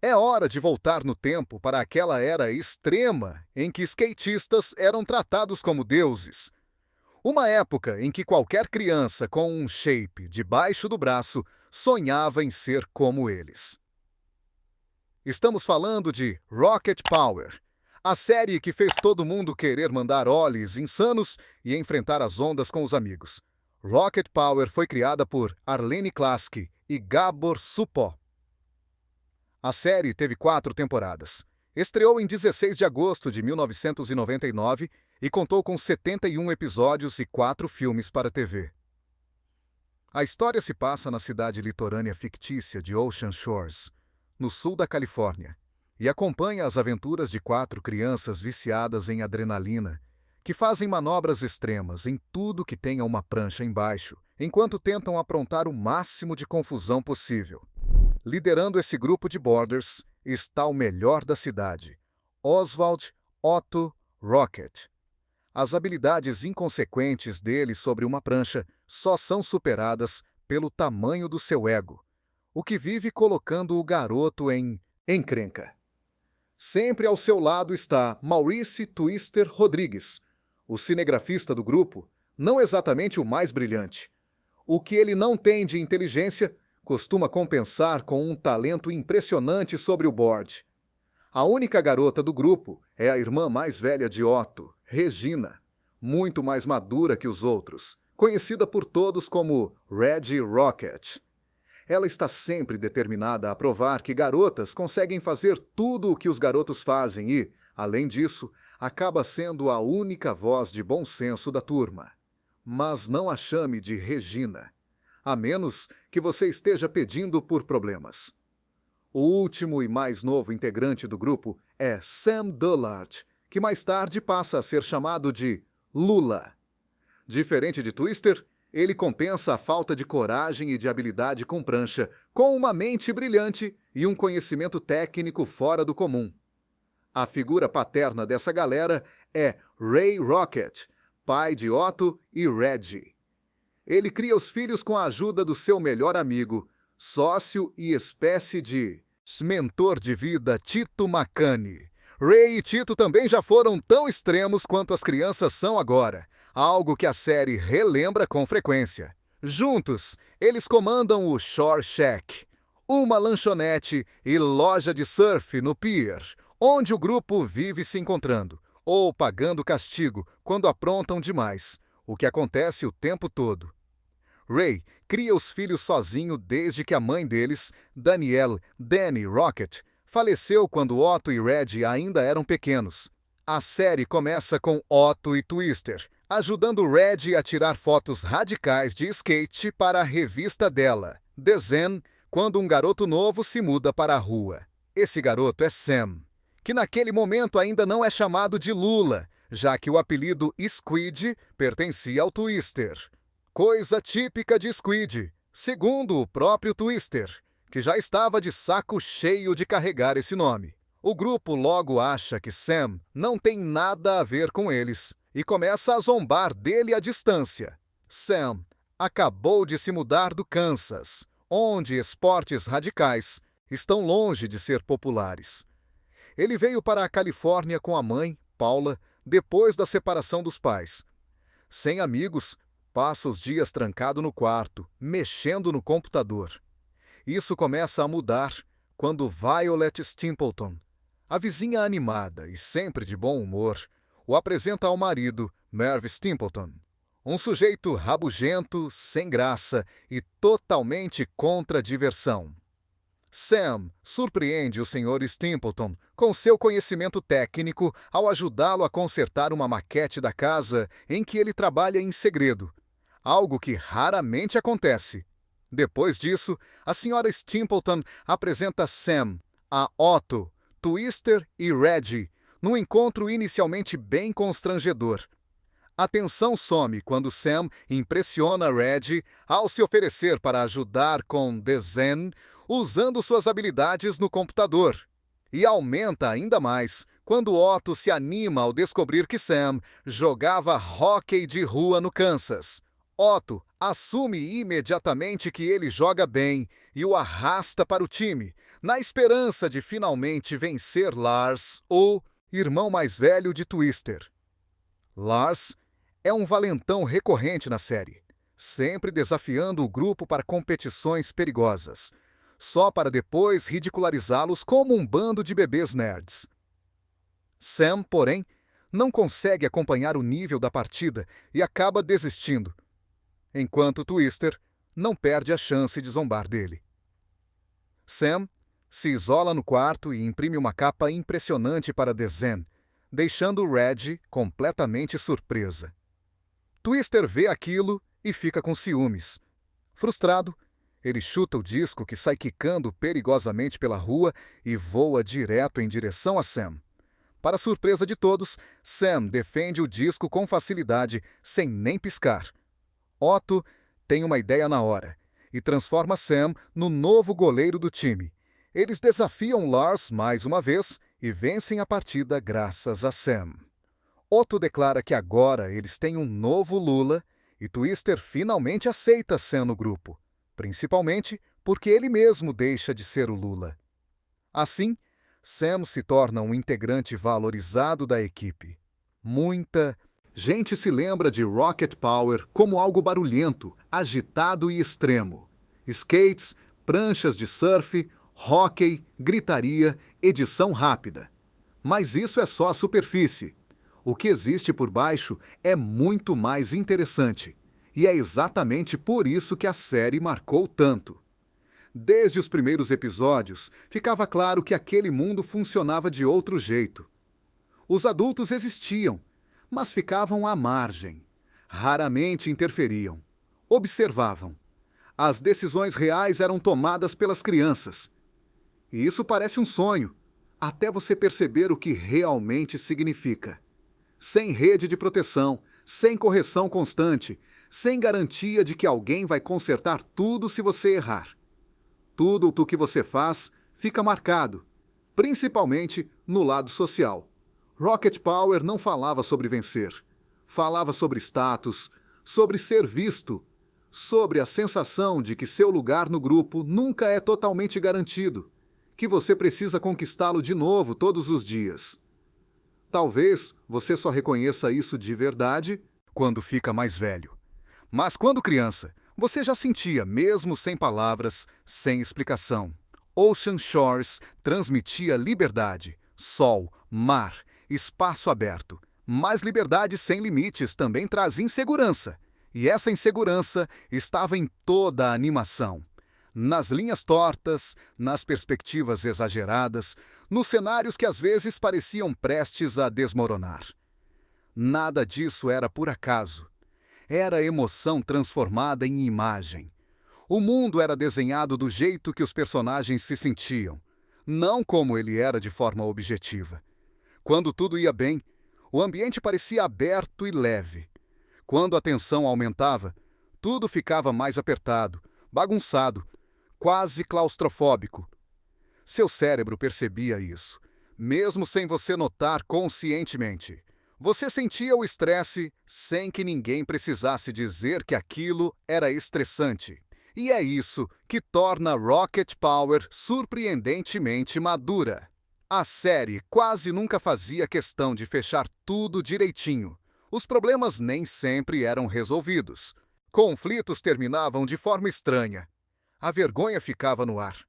É hora de voltar no tempo para aquela era extrema em que skatistas eram tratados como deuses. Uma época em que qualquer criança com um shape debaixo do braço sonhava em ser como eles. Estamos falando de Rocket Power, a série que fez todo mundo querer mandar ollies insanos e enfrentar as ondas com os amigos. Rocket Power foi criada por Arlene Klasky e Gabor Supó. A série teve 4 temporadas. Estreou em 16 de agosto de 1999 e contou com 71 episódios e 4 filmes para TV. A história se passa na cidade litorânea fictícia de Ocean Shores, no sul da Califórnia, e acompanha as aventuras de 4 crianças viciadas em adrenalina, que fazem manobras extremas em tudo que tenha uma prancha embaixo, enquanto tentam aprontar o máximo de confusão possível. Liderando esse grupo de boarders está o melhor da cidade, Oswald Otto Rocket. As habilidades inconsequentes dele sobre uma prancha só são superadas pelo tamanho do seu ego, o que vive colocando o garoto em encrenca. Sempre ao seu lado está Maurice Twister Rodrigues, o cinegrafista do grupo, não exatamente o mais brilhante. O que ele não tem de inteligência costuma compensar com um talento impressionante sobre o board. A única garota do grupo é a irmã mais velha de Otto, Regina, muito mais madura que os outros, conhecida por todos como Reggie Rocket. Ela está sempre determinada a provar que garotas conseguem fazer tudo o que os garotos fazem e, além disso, acaba sendo a única voz de bom senso da turma. Mas não a chame de Regina, a menos que você esteja pedindo por problemas. O último e mais novo integrante do grupo é Sam Dullard, que mais tarde passa a ser chamado de Lula. Diferente de Twister, ele compensa a falta de coragem e de habilidade com prancha com uma mente brilhante e um conhecimento técnico fora do comum. A figura paterna dessa galera é Ray Rocket, pai de Otto e Reggie. Ele cria os filhos com a ajuda do seu melhor amigo, sócio e espécie de mentor de vida Tito Macani. Ray e Tito também já foram tão extremos quanto as crianças são agora, algo que a série relembra com frequência. Juntos, eles comandam o Shore Shack, uma lanchonete e loja de surf no pier, onde o grupo vive se encontrando, ou pagando castigo quando aprontam demais, o que acontece o tempo todo. Ray cria os filhos sozinho desde que a mãe deles, Danielle Danny Rocket, faleceu quando Otto e Reggie ainda eram pequenos. A série começa com Otto e Twister, ajudando Reggie a tirar fotos radicais de skate para a revista dela, The Zen, quando um garoto novo se muda para a rua. Esse garoto é Sam, que naquele momento ainda não é chamado de Lula, já que o apelido Squid pertencia ao Twister. Coisa típica de Squid, segundo o próprio Twister, que já estava de saco cheio de carregar esse nome. O grupo logo acha que Sam não tem nada a ver com eles e começa a zombar dele à distância. Sam acabou de se mudar do Kansas, onde esportes radicais estão longe de ser populares. Ele veio para a Califórnia com a mãe, Paula, depois da separação dos pais. Sem amigos, passa os dias trancado no quarto, mexendo no computador. Isso começa a mudar quando Violet Stimpleton, a vizinha animada e sempre de bom humor, o apresenta ao marido, Merv Stimpleton, um sujeito rabugento, sem graça e totalmente contra a diversão. Sam surpreende o Sr. Stimpleton com seu conhecimento técnico ao ajudá-lo a consertar uma maquete da casa em que ele trabalha em segredo, algo que raramente acontece. Depois disso, a Sra. Stimpleton apresenta Sam a Otto, Twister e Reggie, num encontro inicialmente bem constrangedor. A tensão some quando Sam impressiona Reggie ao se oferecer para ajudar com The Zen, usando suas habilidades no computador. E aumenta ainda mais quando Otto se anima ao descobrir que Sam jogava hóquei de rua no Kansas. Otto Assume imediatamente que ele joga bem e o arrasta para o time, na esperança de finalmente vencer Lars, o irmão mais velho de Twister. Lars é um valentão recorrente na série, sempre desafiando o grupo para competições perigosas, só para depois ridicularizá-los como um bando de bebês nerds. Sam, porém, não consegue acompanhar o nível da partida e acaba desistindo, enquanto Twister não perde a chance de zombar dele. Sam se isola no quarto e imprime uma capa impressionante para The Zen, deixando Red completamente surpresa. Twister vê aquilo e fica com ciúmes. Frustrado, ele chuta o disco que sai quicando perigosamente pela rua e voa direto em direção a Sam. Para surpresa de todos, Sam defende o disco com facilidade, sem nem piscar. Otto tem uma ideia na hora e transforma Sam no novo goleiro do time. Eles desafiam Lars mais uma vez e vencem a partida graças a Sam. Otto declara que agora eles têm um novo Lula e Twister finalmente aceita Sam no grupo, principalmente porque ele mesmo deixa de ser o Lula. Assim, Sam se torna um integrante valorizado da equipe. Muita gente se lembra de Rocket Power como algo barulhento, agitado e extremo. Skates, pranchas de surf, hóquei, gritaria, edição rápida. Mas isso é só a superfície. O que existe por baixo é muito mais interessante. E é exatamente por isso que a série marcou tanto. Desde os primeiros episódios, ficava claro que aquele mundo funcionava de outro jeito. Os adultos existiam, mas ficavam à margem. Raramente interferiam. Observavam. As decisões reais eram tomadas pelas crianças. E isso parece um sonho, até você perceber o que realmente significa. Sem rede de proteção, sem correção constante, sem garantia de que alguém vai consertar tudo se você errar. Tudo o que você faz fica marcado, principalmente no lado social. Rocket Power não falava sobre vencer. Falava sobre status, sobre ser visto, sobre a sensação de que seu lugar no grupo nunca é totalmente garantido, que você precisa conquistá-lo de novo todos os dias. Talvez você só reconheça isso de verdade quando fica mais velho. Mas quando criança, você já sentia, mesmo sem palavras, sem explicação. Ocean Shores transmitia liberdade, sol, mar, espaço aberto. Mas liberdade sem limites também traz insegurança. E essa insegurança estava em toda a animação. Nas linhas tortas, nas perspectivas exageradas, nos cenários que às vezes pareciam prestes a desmoronar. Nada disso era por acaso. Era emoção transformada em imagem. O mundo era desenhado do jeito que os personagens se sentiam, não como ele era de forma objetiva. Quando tudo ia bem, o ambiente parecia aberto e leve. Quando a tensão aumentava, tudo ficava mais apertado, bagunçado, quase claustrofóbico. Seu cérebro percebia isso, mesmo sem você notar conscientemente. Você sentia o estresse sem que ninguém precisasse dizer que aquilo era estressante. E é isso que torna Rocket Power surpreendentemente madura. A série quase nunca fazia questão de fechar tudo direitinho. Os problemas nem sempre eram resolvidos. Conflitos terminavam de forma estranha. A vergonha ficava no ar.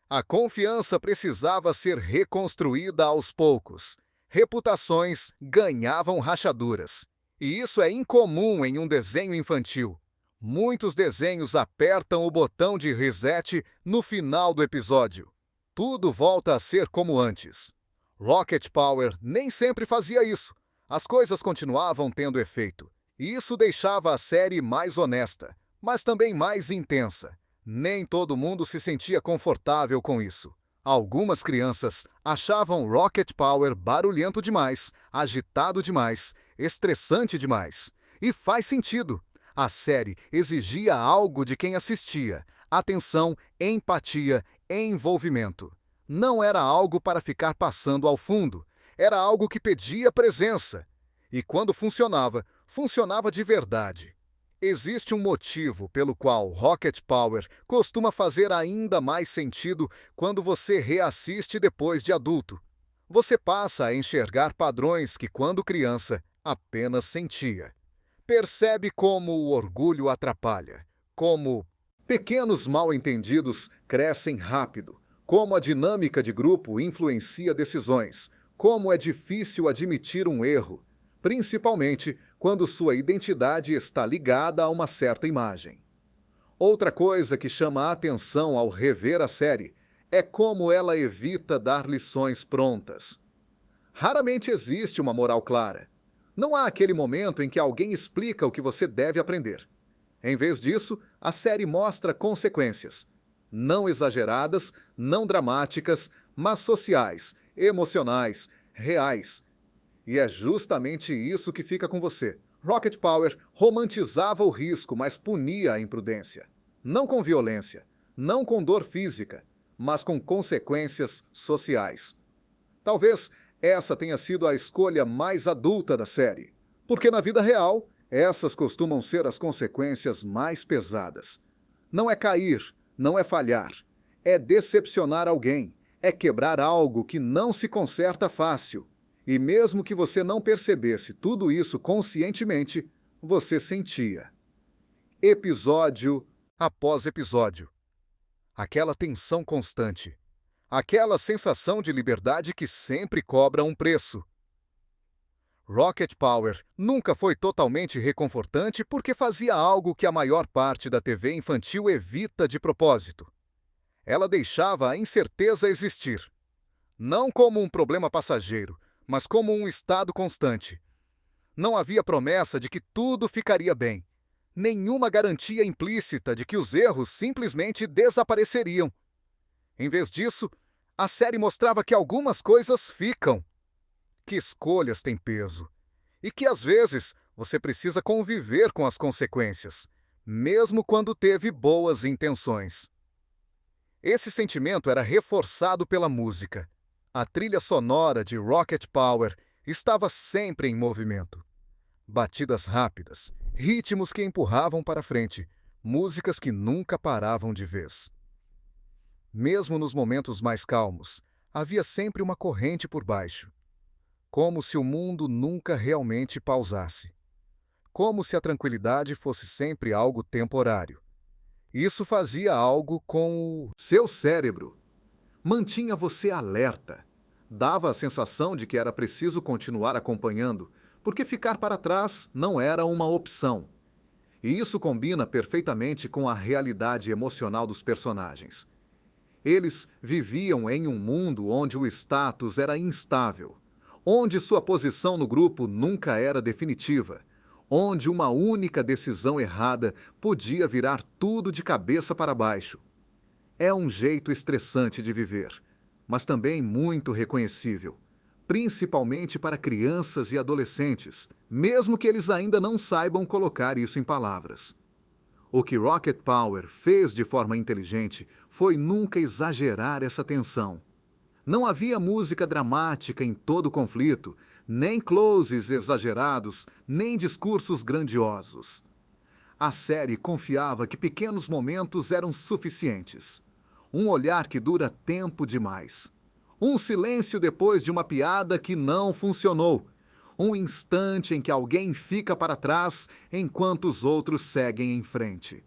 A confiança precisava ser reconstruída aos poucos. Reputações ganhavam rachaduras. E isso é incomum em um desenho infantil. Muitos desenhos apertam o botão de reset no final do episódio. Tudo volta a ser como antes. Rocket Power nem sempre fazia isso. As coisas continuavam tendo efeito. E isso deixava a série mais honesta, mas também mais intensa. Nem todo mundo se sentia confortável com isso. Algumas crianças achavam Rocket Power barulhento demais, agitado demais, estressante demais. E faz sentido. A série exigia algo de quem assistia: atenção, empatia, envolvimento. Não era algo para ficar passando ao fundo. Era algo que pedia presença. E quando funcionava, funcionava de verdade. Existe um motivo pelo qual Rocket Power costuma fazer ainda mais sentido quando você reassiste depois de adulto. Você passa a enxergar padrões que, quando criança, apenas sentia. Percebe como o orgulho atrapalha, como pequenos mal-entendidos crescem rápido, como a dinâmica de grupo influencia decisões, como é difícil admitir um erro, principalmente quando sua identidade está ligada a uma certa imagem. Outra coisa que chama a atenção ao rever a série é como ela evita dar lições prontas. Raramente existe uma moral clara. Não há aquele momento em que alguém explica o que você deve aprender. Em vez disso, a série mostra consequências. Não exageradas, não dramáticas, mas sociais, emocionais, reais. E é justamente isso que fica com você. Rocket Power romantizava o risco, mas punia a imprudência. Não com violência, não com dor física, mas com consequências sociais. Talvez essa tenha sido a escolha mais adulta da série, porque na vida real, essas costumam ser as consequências mais pesadas. Não é cair, não é falhar, é decepcionar alguém, é quebrar algo que não se conserta fácil. E mesmo que você não percebesse tudo isso conscientemente, você sentia. Episódio após episódio. Aquela tensão constante. Aquela sensação de liberdade que sempre cobra um preço. Rocket Power nunca foi totalmente reconfortante porque fazia algo que a maior parte da TV infantil evita de propósito. Ela deixava a incerteza existir. Não como um problema passageiro, mas como um estado constante. Não havia promessa de que tudo ficaria bem. Nenhuma garantia implícita de que os erros simplesmente desapareceriam. Em vez disso, a série mostrava que algumas coisas ficam, que escolhas têm peso, e que às vezes você precisa conviver com as consequências, mesmo quando teve boas intenções. Esse sentimento era reforçado pela música. A trilha sonora de Rocket Power estava sempre em movimento. Batidas rápidas, ritmos que empurravam para frente, músicas que nunca paravam de vez. Mesmo nos momentos mais calmos, havia sempre uma corrente por baixo. Como se o mundo nunca realmente pausasse. Como se a tranquilidade fosse sempre algo temporário. Isso fazia algo com o seu cérebro. Mantinha você alerta. Dava a sensação de que era preciso continuar acompanhando, porque ficar para trás não era uma opção. E isso combina perfeitamente com a realidade emocional dos personagens. Eles viviam em um mundo onde o status era instável, onde sua posição no grupo nunca era definitiva, onde uma única decisão errada podia virar tudo de cabeça para baixo. É um jeito estressante de viver, mas também muito reconhecível, principalmente para crianças e adolescentes, mesmo que eles ainda não saibam colocar isso em palavras. O que Rocket Power fez de forma inteligente foi nunca exagerar essa tensão. Não havia música dramática em todo o conflito, nem closes exagerados, nem discursos grandiosos. A série confiava que pequenos momentos eram suficientes. Um olhar que dura tempo demais. Um silêncio depois de uma piada que não funcionou. Um instante em que alguém fica para trás enquanto os outros seguem em frente.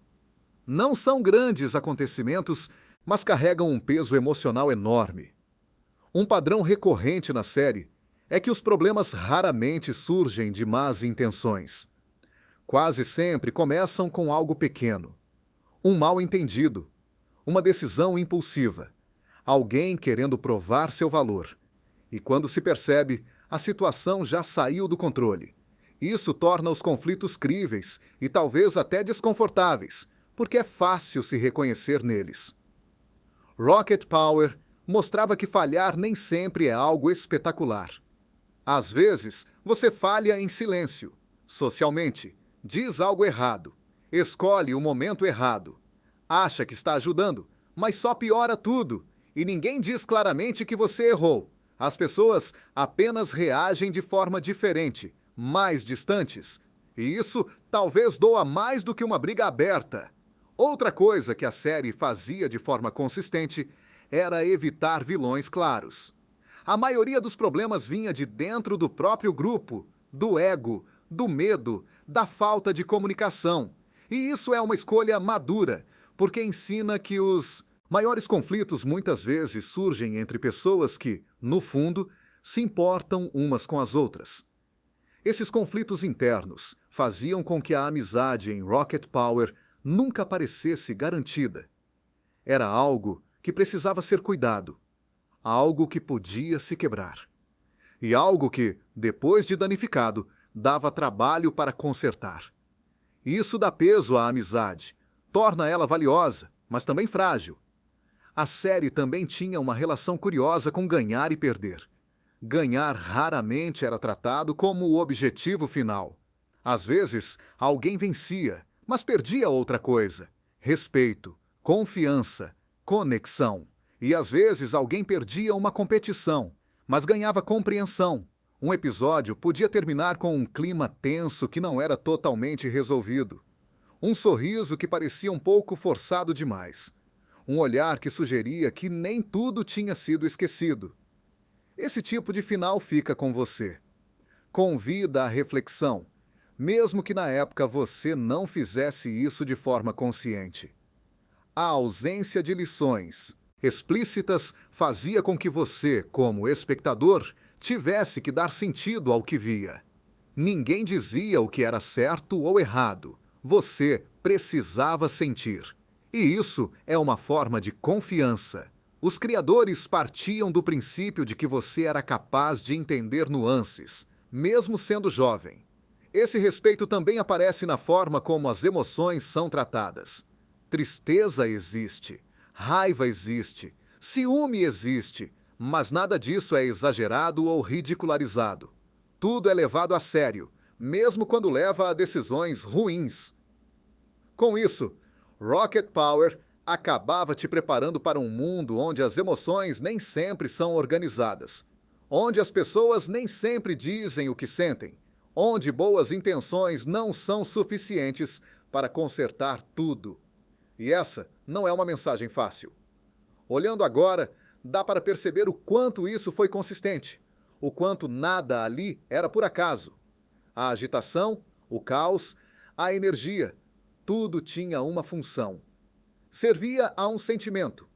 Não são grandes acontecimentos, mas carregam um peso emocional enorme. Um padrão recorrente na série é que os problemas raramente surgem de más intenções. Quase sempre começam com algo pequeno. Um mal-entendido, uma decisão impulsiva, alguém querendo provar seu valor. E quando se percebe, a situação já saiu do controle. Isso torna os conflitos críveis e talvez até desconfortáveis, porque é fácil se reconhecer neles. Rocket Power mostrava que falhar nem sempre é algo espetacular. Às vezes, você falha em silêncio, socialmente, diz algo errado, escolhe o momento errado, acha que está ajudando, mas só piora tudo, e ninguém diz claramente que você errou. As pessoas apenas reagem de forma diferente, mais distantes, E isso talvez doa mais do que uma briga aberta. Outra coisa que a série fazia de forma consistente era evitar vilões claros. A maioria dos problemas vinha de dentro do próprio grupo, do ego, do medo, da falta de comunicação. E isso é uma escolha madura, porque ensina que os maiores conflitos muitas vezes surgem entre pessoas que, no fundo, se importam umas com as outras. Esses conflitos internos faziam com que a amizade em Rocket Power nunca parecesse garantida. Era algo que precisava ser cuidado, algo que podia se quebrar. E algo que, depois de danificado, dava trabalho para consertar. Isso dá peso à amizade, torna ela valiosa, mas também frágil. A série também tinha uma relação curiosa com ganhar e perder. Ganhar raramente era tratado como o objetivo final. Às vezes, alguém vencia, mas perdia outra coisa: respeito, confiança, conexão. E às vezes alguém perdia uma competição, mas ganhava compreensão. Um episódio podia terminar com um clima tenso que não era totalmente resolvido. Um sorriso que parecia um pouco forçado demais. Um olhar que sugeria que nem tudo tinha sido esquecido. Esse tipo de final fica com você. Convida à reflexão, mesmo que na época você não fizesse isso de forma consciente. A ausência de lições explícitas fazia com que você, como espectador, tivesse que dar sentido ao que via. Ninguém dizia o que era certo ou errado. Você precisava sentir. E isso é uma forma de confiança. Os criadores partiam do princípio de que você era capaz de entender nuances, mesmo sendo jovem. Esse respeito também aparece na forma como as emoções são tratadas. Tristeza existe, raiva existe, ciúme existe, mas nada disso é exagerado ou ridicularizado. Tudo é levado a sério, mesmo quando leva a decisões ruins. Com isso, Rocket Power acabava te preparando para um mundo onde as emoções nem sempre são organizadas, onde as pessoas nem sempre dizem o que sentem, onde boas intenções não são suficientes para consertar tudo. E essa não é uma mensagem fácil. Olhando agora, dá para perceber o quanto isso foi consistente, o quanto nada ali era por acaso. A agitação, o caos, a energia, tudo tinha uma função. Servia a um sentimento,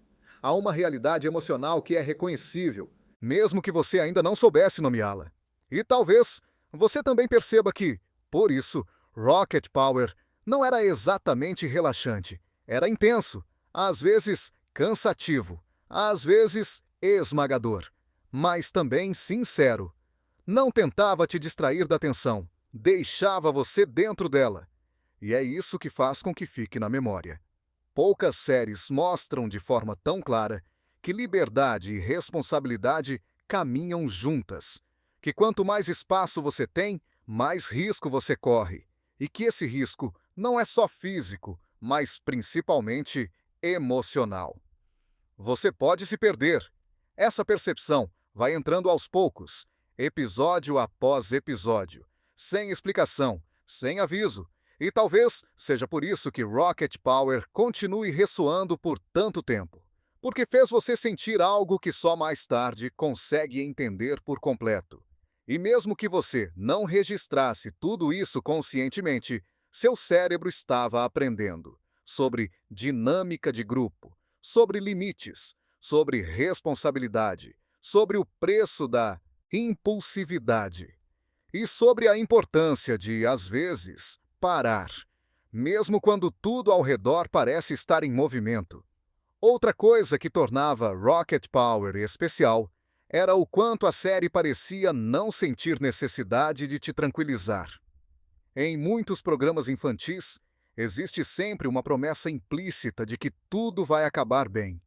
a uma realidade emocional que é reconhecível, mesmo que você ainda não soubesse nomeá-la. E talvez você também perceba que, por isso, Rocket Power não era exatamente relaxante. Era intenso, às vezes cansativo, às vezes esmagador, mas também sincero. Não tentava te distrair da atenção, deixava você dentro dela. E é isso que faz com que fique na memória. Poucas séries mostram de forma tão clara que liberdade e responsabilidade caminham juntas, que quanto mais espaço você tem, mais risco você corre, e que esse risco não é só físico, mas principalmente emocional. Você pode se perder. Essa percepção vai entrando aos poucos, episódio após episódio, sem explicação, sem aviso. E talvez seja por isso que Rocket Power continue ressoando por tanto tempo. Porque fez você sentir algo que só mais tarde consegue entender por completo. E mesmo que você não registrasse tudo isso conscientemente, seu cérebro estava aprendendo sobre dinâmica de grupo, sobre limites, sobre responsabilidade, sobre o preço da impulsividade e sobre a importância de, às vezes, parar, mesmo quando tudo ao redor parece estar em movimento. Outra coisa que tornava Rocket Power especial era o quanto a série parecia não sentir necessidade de te tranquilizar. Em muitos programas infantis, existe sempre uma promessa implícita de que tudo vai acabar bem,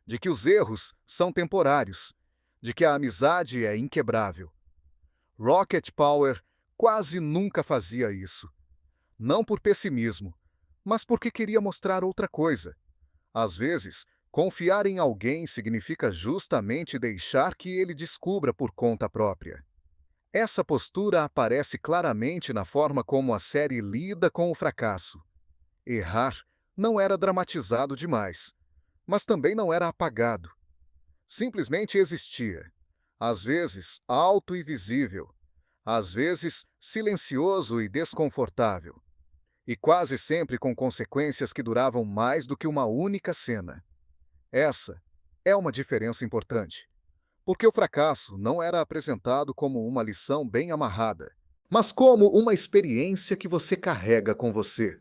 de que os erros são temporários, de que a amizade é inquebrável. Rocket Power quase nunca fazia isso. Não por pessimismo, mas porque queria mostrar outra coisa. Às vezes, confiar em alguém significa justamente deixar que ele descubra por conta própria. Essa postura aparece claramente na forma como a série lida com o fracasso. Errar não era dramatizado demais, mas também não era apagado. Simplesmente existia. Às vezes alto e visível, às vezes silencioso e desconfortável, e quase sempre com consequências que duravam mais do que uma única cena. Essa é uma diferença importante, porque o fracasso não era apresentado como uma lição bem amarrada, mas como uma experiência que você carrega com você.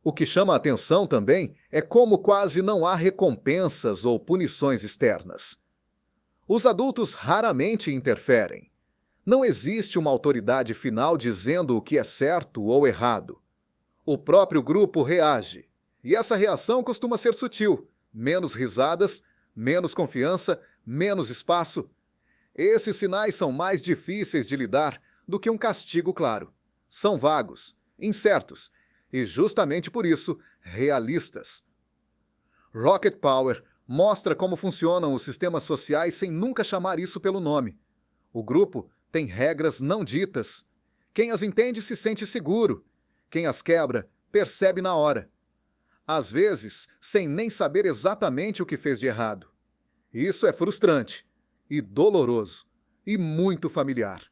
O que chama a atenção também é como quase não há recompensas ou punições externas. Os adultos raramente interferem. Não existe uma autoridade final dizendo o que é certo ou errado. O próprio grupo reage, e essa reação costuma ser sutil: menos risadas, menos confiança, menos espaço. Esses sinais são mais difíceis de lidar do que um castigo claro. São vagos, incertos e, justamente por isso, realistas. Rocket Power mostra como funcionam os sistemas sociais sem nunca chamar isso pelo nome. O grupo tem regras não ditas. Quem as entende se sente seguro. Quem as quebra percebe na hora. Às vezes, sem nem saber exatamente o que fez de errado. Isso é frustrante e doloroso e muito familiar.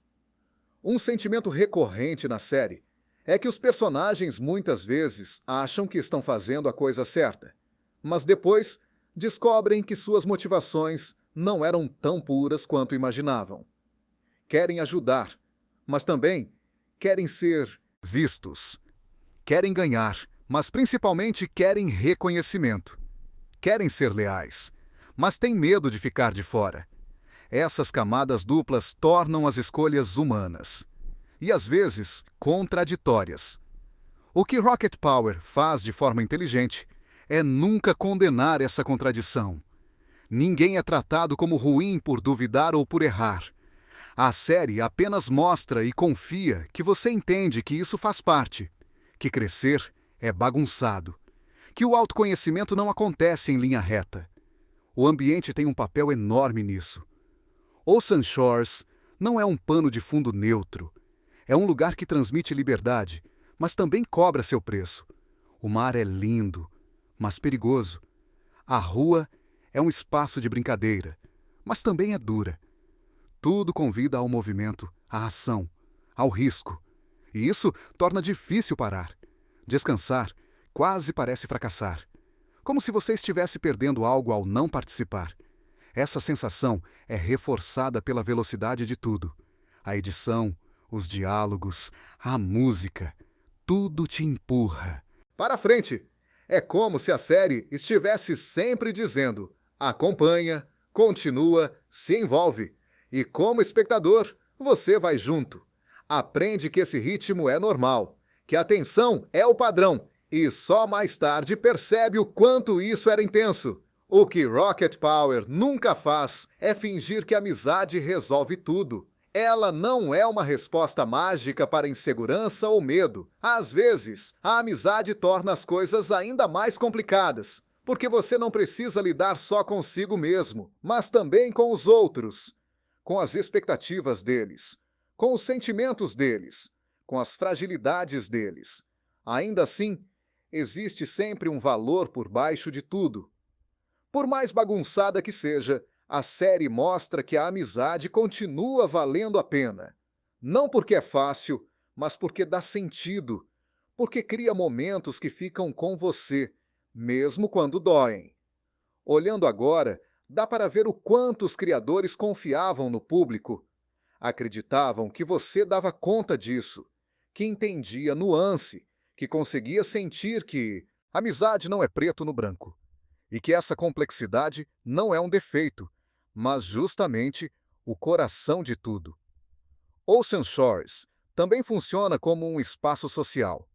Um sentimento recorrente na série é que os personagens muitas vezes acham que estão fazendo a coisa certa, mas depois descobrem que suas motivações não eram tão puras quanto imaginavam. Querem ajudar, mas também querem ser vistos. Querem ganhar, mas principalmente querem reconhecimento. Querem ser leais, mas têm medo de ficar de fora. Essas camadas duplas tornam as escolhas humanas e, às vezes, contraditórias. O que Rocket Power faz de forma inteligente é nunca condenar essa contradição. Ninguém é tratado como ruim por duvidar ou por errar. A série apenas mostra e confia que você entende que isso faz parte, que crescer é bagunçado, que o autoconhecimento não acontece em linha reta. O ambiente tem um papel enorme nisso. Ocean Shores não é um pano de fundo neutro. É um lugar que transmite liberdade, mas também cobra seu preço. O mar é lindo, mas perigoso. A rua é um espaço de brincadeira, mas também é dura. Tudo convida ao movimento, à ação, ao risco. E isso torna difícil parar. Descansar quase parece fracassar. Como se você estivesse perdendo algo ao não participar. Essa sensação é reforçada pela velocidade de tudo. A edição, os diálogos, a música, tudo te empurra para frente. É como se a série estivesse sempre dizendo: acompanha, continua, se envolve. E como espectador, você vai junto. Aprende que esse ritmo é normal, que a tensão é o padrão, e só mais tarde percebe o quanto isso era intenso. O que Rocket Power nunca faz é fingir que a amizade resolve tudo. Ela não é uma resposta mágica para insegurança ou medo. Às vezes, a amizade torna as coisas ainda mais complicadas, porque você não precisa lidar só consigo mesmo, mas também com os outros, com as expectativas deles, com os sentimentos deles, com as fragilidades deles. Ainda assim, existe sempre um valor por baixo de tudo. Por mais bagunçada que seja, a série mostra que a amizade continua valendo a pena. Não porque é fácil, mas porque dá sentido. Porque cria momentos que ficam com você, mesmo quando doem. Olhando agora, dá para ver o quanto os criadores confiavam no público. Acreditavam que você dava conta disso, que entendia nuance, que conseguia sentir que amizade não é preto no branco. E que essa complexidade não é um defeito, mas justamente o coração de tudo. Ocean Shores também funciona como um espaço social.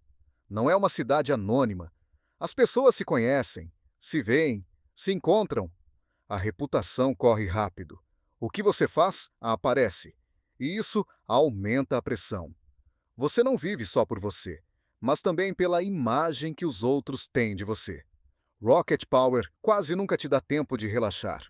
Não é uma cidade anônima. As pessoas se conhecem, se veem, se encontram. A reputação corre rápido. O que você faz, aparece. E isso aumenta a pressão. Você não vive só por você, mas também pela imagem que os outros têm de você. Rocket Power quase nunca te dá tempo de relaxar.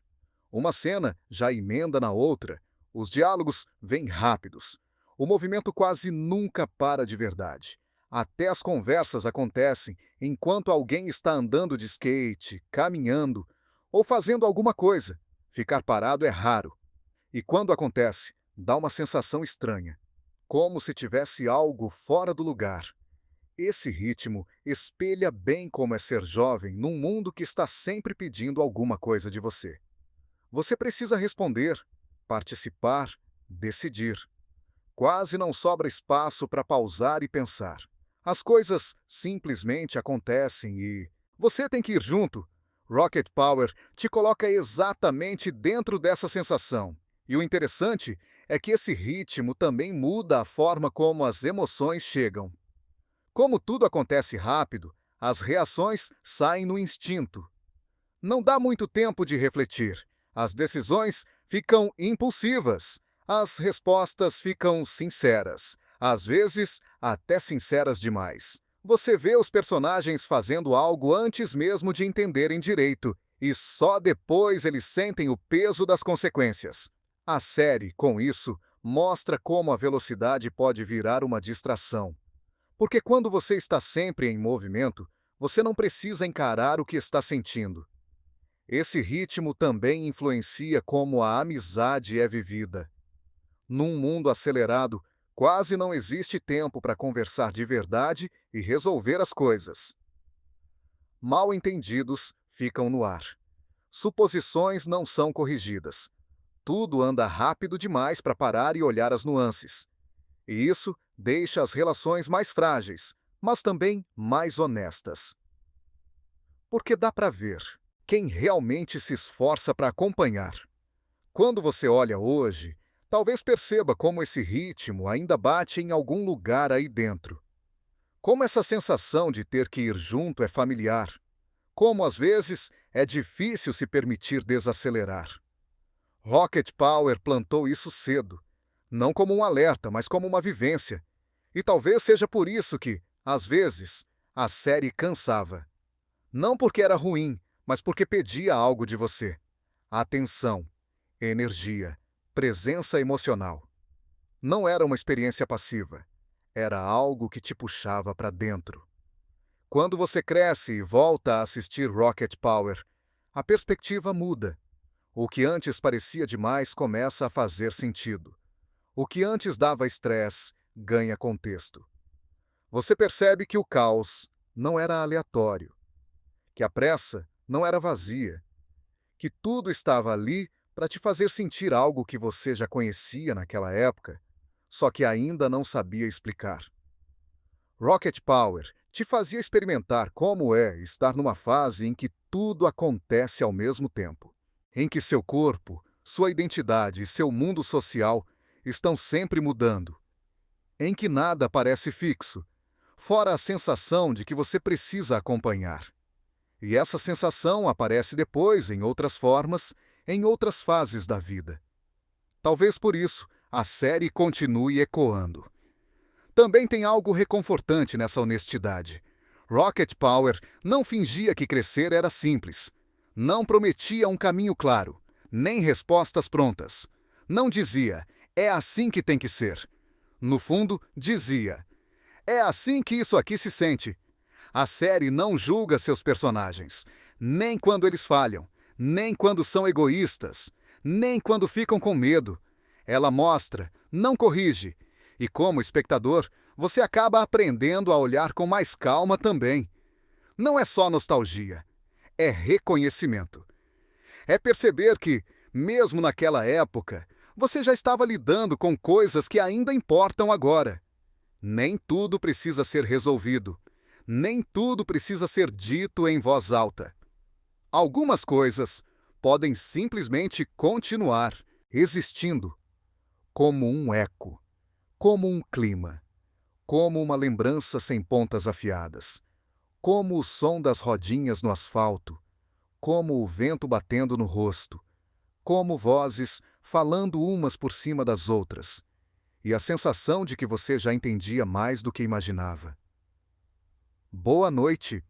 Uma cena já emenda na outra, Os diálogos vêm rápidos. O movimento quase nunca para de verdade. Até as conversas acontecem enquanto alguém está andando de skate, caminhando ou fazendo alguma coisa. Ficar parado é raro. E quando acontece, dá uma sensação estranha, como se tivesse algo fora do lugar. Esse ritmo espelha bem como é ser jovem num mundo que está sempre pedindo alguma coisa de você. Você precisa responder, participar, decidir. Quase não sobra espaço para pausar e pensar. As coisas simplesmente acontecem e você tem que ir junto. Rocket Power te coloca exatamente dentro dessa sensação. E o interessante é que esse ritmo também muda a forma como as emoções chegam. Como tudo acontece rápido, as reações saem no instinto. Não dá muito tempo de refletir. As decisões ficam impulsivas. As respostas ficam sinceras. Às vezes, até sinceras demais. Você vê os personagens fazendo algo antes mesmo de entenderem direito, e só depois eles sentem o peso das consequências. A série, com isso, mostra como a velocidade pode virar uma distração. Porque quando você está sempre em movimento, você não precisa encarar o que está sentindo. Esse ritmo também influencia como a amizade é vivida. Num mundo acelerado, quase não existe tempo para conversar de verdade e resolver as coisas. Mal-entendidos ficam no ar. Suposições não são corrigidas. Tudo anda rápido demais para parar e olhar as nuances. E isso deixa as relações mais frágeis, mas também mais honestas. Porque dá para ver quem realmente se esforça para acompanhar. Quando você olha hoje, talvez perceba como esse ritmo ainda bate em algum lugar aí dentro. Como essa sensação de ter que ir junto é familiar. Como às vezes é difícil se permitir desacelerar. Rocket Power plantou isso cedo. Não como um alerta, mas como uma vivência. E talvez seja por isso que, às vezes, a série cansava. Não porque era ruim, mas porque pedia algo de você. Atenção, energia, presença emocional. Não era uma experiência passiva. Era algo que te puxava para dentro. Quando você cresce e volta a assistir Rocket Power, a perspectiva muda. O que antes parecia demais começa a fazer sentido. O que antes dava estresse ganha contexto. Você percebe que o caos não era aleatório, que a pressa não era vazia, que tudo estava ali para te fazer sentir algo que você já conhecia naquela época, só que ainda não sabia explicar. Rocket Power te fazia experimentar como é estar numa fase em que tudo acontece ao mesmo tempo, em que seu corpo, sua identidade e seu mundo social estão sempre mudando, em que nada parece fixo, fora a sensação de que você precisa acompanhar. E essa sensação aparece depois em outras formas, em outras fases da vida. Talvez por isso a série continue ecoando. Também tem algo reconfortante nessa honestidade. Rocket Power não fingia que crescer era simples. Não prometia um caminho claro, nem respostas prontas. Não dizia, é assim que tem que ser. No fundo, dizia, é assim que isso aqui se sente. A série não julga seus personagens, nem quando eles falham, nem quando são egoístas, nem quando ficam com medo. Ela mostra, não corrige. E como espectador, você acaba aprendendo a olhar com mais calma também. Não é só nostalgia, é reconhecimento. É perceber que, mesmo naquela época, você já estava lidando com coisas que ainda importam agora. Nem tudo precisa ser resolvido. Nem tudo precisa ser dito em voz alta. Algumas coisas podem simplesmente continuar existindo, como um eco, como um clima, como uma lembrança sem pontas afiadas, como o som das rodinhas no asfalto, como o vento batendo no rosto, como vozes falando umas por cima das outras, e a sensação de que você já entendia mais do que imaginava. Boa noite